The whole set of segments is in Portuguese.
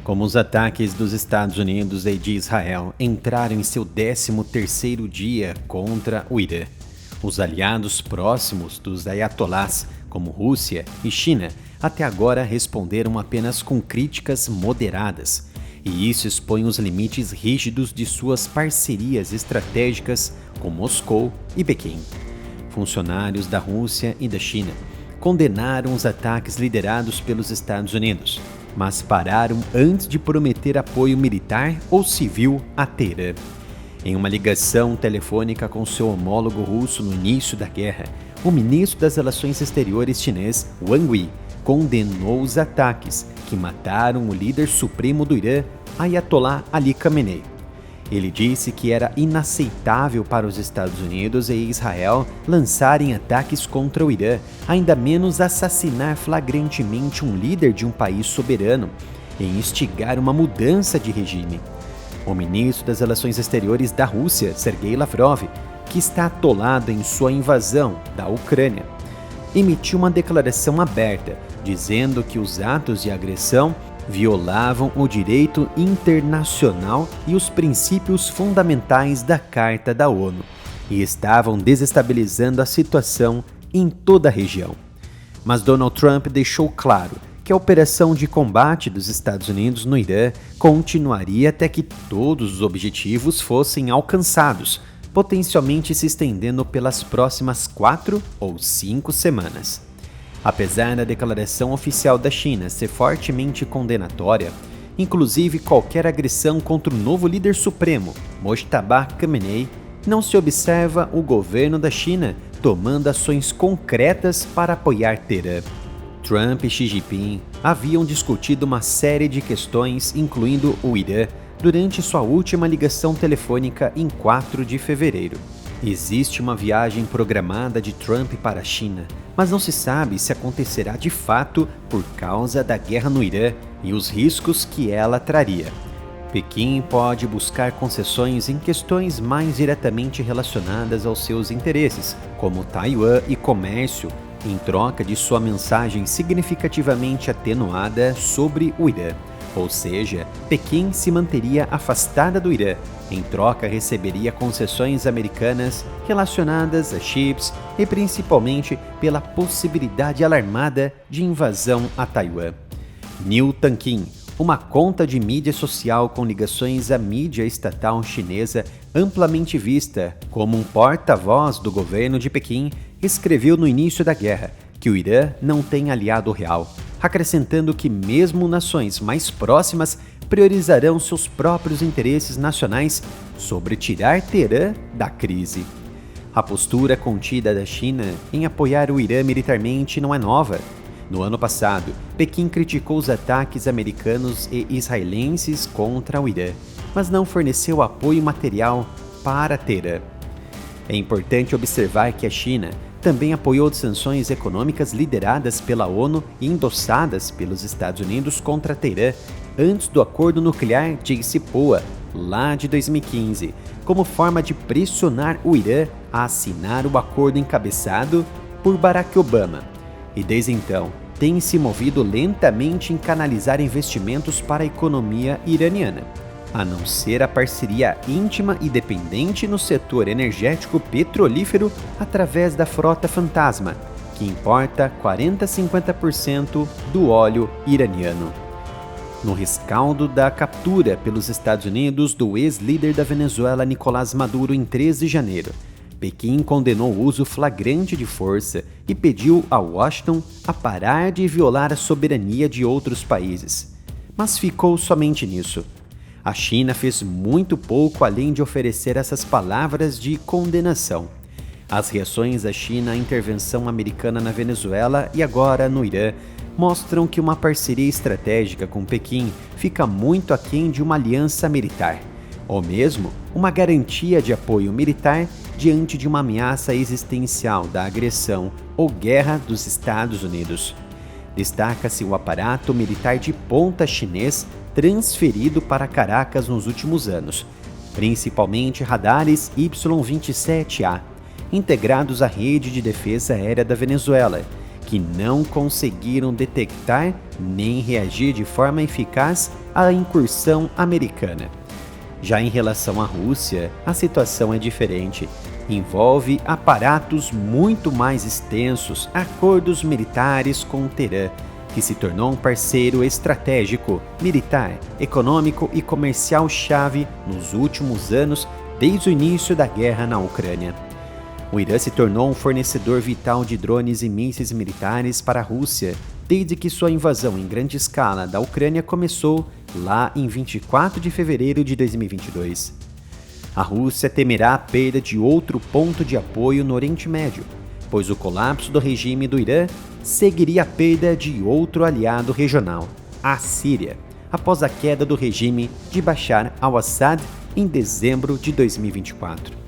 Como os ataques dos Estados Unidos e de Israel entraram em seu 13º dia contra o Irã, os aliados próximos dos ayatolás, como Rússia e China, até agora responderam apenas com críticas moderadas, e isso expõe os limites rígidos de suas parcerias estratégicas com Moscou e Pequim. Funcionários da Rússia e da China condenaram os ataques liderados pelos Estados Unidos, mas pararam antes de prometer apoio militar ou civil a Teherã. Em uma ligação telefônica com seu homólogo russo no início da guerra, o ministro das Relações Exteriores chinês, Wang Yi, condenou os ataques que mataram o líder supremo do Irã, Ayatollah Ali Khamenei. Ele disse que era inaceitável para os Estados Unidos e Israel lançarem ataques contra o Irã, ainda menos assassinar flagrantemente um líder de um país soberano, e instigar uma mudança de regime. O ministro das Relações Exteriores da Rússia, Sergei Lavrov, que está atolado em sua invasão da Ucrânia, emitiu uma declaração aberta, dizendo que os atos de agressão violavam o direito internacional e os princípios fundamentais da Carta da ONU e estavam desestabilizando a situação em toda a região. Mas Donald Trump deixou claro que a operação de combate dos Estados Unidos no Irã continuaria até que todos os objetivos fossem alcançados, potencialmente se estendendo pelas próximas 4 ou 5 semanas. Apesar da declaração oficial da China ser fortemente condenatória, inclusive qualquer agressão contra o novo líder supremo, Mojtaba Khamenei, não se observa o governo da China tomando ações concretas para apoiar Teherã. Trump e Xi Jinping haviam discutido uma série de questões, incluindo o Irã, durante sua última ligação telefônica em 4 de fevereiro. Existe uma viagem programada de Trump para a China, mas não se sabe se acontecerá de fato por causa da guerra no Irã e os riscos que ela traria. Pequim pode buscar concessões em questões mais diretamente relacionadas aos seus interesses, como Taiwan e comércio, em troca de sua mensagem significativamente atenuada sobre o Irã. Ou seja, Pequim se manteria afastada do Irã, em troca receberia concessões americanas relacionadas a chips e principalmente pela possibilidade alarmada de invasão a Taiwan. New Tankin, uma conta de mídia social com ligações à mídia estatal chinesa amplamente vista como um porta-voz do governo de Pequim, escreveu no início da guerra que o Irã não tem aliado real, acrescentando que mesmo nações mais próximas priorizarão seus próprios interesses nacionais sobre tirar Teherã da crise. A postura contida da China em apoiar o Irã militarmente não é nova. No ano passado, Pequim criticou os ataques americanos e israelenses contra o Irã, mas não forneceu apoio material para Teherã. É importante observar que a China também apoiou sanções econômicas lideradas pela ONU e endossadas pelos Estados Unidos contra Teherã antes do acordo nuclear JCPOA, lá de 2015, como forma de pressionar o Irã a assinar o acordo encabeçado por Barack Obama. E desde então, tem se movido lentamente em canalizar investimentos para a economia iraniana, a não ser a parceria íntima e dependente no setor energético petrolífero através da Frota Fantasma, que importa 40-50% do óleo iraniano. No rescaldo da captura pelos Estados Unidos do ex-líder da Venezuela Nicolás Maduro em 13 de janeiro, Pequim condenou o uso flagrante de força e pediu a Washington a parar de violar a soberania de outros países. Mas ficou somente nisso. A China fez muito pouco além de oferecer essas palavras de condenação. As reações da China à intervenção americana na Venezuela e agora no Irã mostram que uma parceria estratégica com Pequim fica muito aquém de uma aliança militar, ou mesmo uma garantia de apoio militar diante de uma ameaça existencial da agressão ou guerra dos Estados Unidos. Destaca-se o aparato militar de ponta chinês transferido para Caracas nos últimos anos, principalmente radares Y-27A, integrados à rede de defesa aérea da Venezuela, que não conseguiram detectar nem reagir de forma eficaz à incursão americana. Já em relação à Rússia, a situação é diferente. Envolve aparatos muito mais extensos, acordos militares com Teherã, que se tornou um parceiro estratégico, militar, econômico e comercial-chave nos últimos anos, desde o início da guerra na Ucrânia. O Irã se tornou um fornecedor vital de drones e mísseis militares para a Rússia, desde que sua invasão em grande escala da Ucrânia começou lá em 24 de fevereiro de 2022. A Rússia temerá a perda de outro ponto de apoio no Oriente Médio, pois o colapso do regime do Irã seguiria a perda de outro aliado regional, a Síria, após a queda do regime de Bashar al-Assad em dezembro de 2024.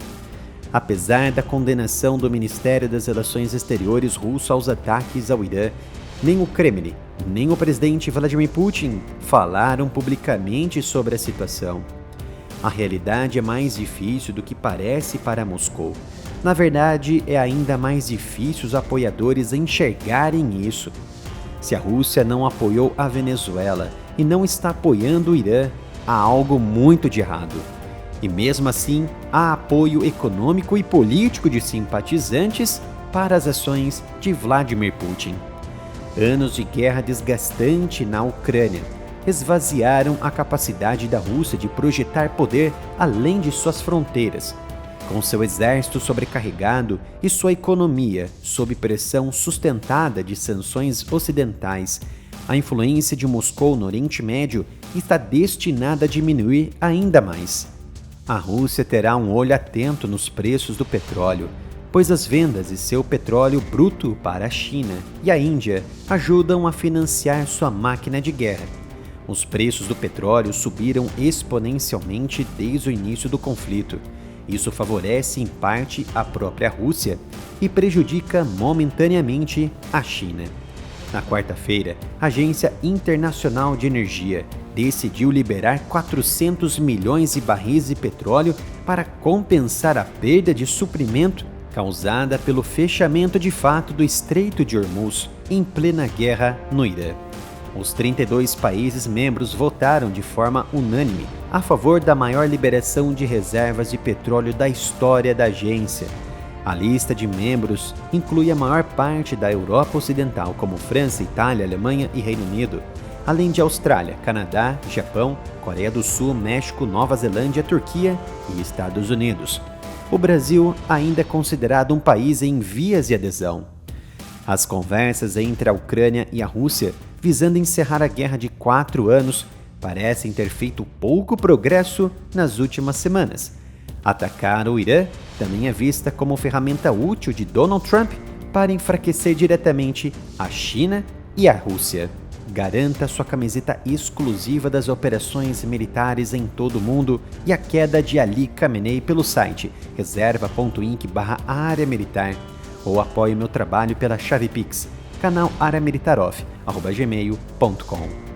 Apesar da condenação do Ministério das Relações Exteriores russo aos ataques ao Irã, nem o Kremlin, nem o presidente Vladimir Putin falaram publicamente sobre a situação. A realidade é mais difícil do que parece para Moscou. Na verdade, é ainda mais difícil os apoiadores enxergarem isso. Se a Rússia não apoiou a Venezuela e não está apoiando o Irã, há algo muito de errado. E mesmo assim, há apoio econômico e político de simpatizantes para as ações de Vladimir Putin. Anos de guerra desgastante na Ucrânia esvaziaram a capacidade da Rússia de projetar poder além de suas fronteiras. Com seu exército sobrecarregado e sua economia sob pressão sustentada de sanções ocidentais, a influência de Moscou no Oriente Médio está destinada a diminuir ainda mais. A Rússia terá um olho atento nos preços do petróleo, pois as vendas de seu petróleo bruto para a China e a Índia ajudam a financiar sua máquina de guerra. Os preços do petróleo subiram exponencialmente desde o início do conflito. Isso favorece em parte a própria Rússia e prejudica momentaneamente a China. Na quarta-feira, a Agência Internacional de Energia decidiu liberar 400 milhões de barris de petróleo para compensar a perda de suprimento causada pelo fechamento de fato do Estreito de Hormuz em plena guerra no Irã. Os 32 países membros votaram de forma unânime a favor da maior liberação de reservas de petróleo da história da agência. A lista de membros inclui a maior parte da Europa Ocidental, como França, Itália, Alemanha e Reino Unido, além de Austrália, Canadá, Japão, Coreia do Sul, México, Nova Zelândia, Turquia e Estados Unidos. O Brasil ainda é considerado um país em vias de adesão. As conversas entre a Ucrânia e a Rússia, visando encerrar a guerra de 4 anos, parecem ter feito pouco progresso nas últimas semanas. Atacar o Irã também é vista como ferramenta útil de Donald Trump para enfraquecer diretamente a China e a Rússia. Garanta sua camiseta exclusiva das operações militares em todo o mundo e a queda de Ali Khamenei pelo site reserva.inc/área militar ou apoie meu trabalho pela chave Pix, canal aramilitaroff@gmail.com.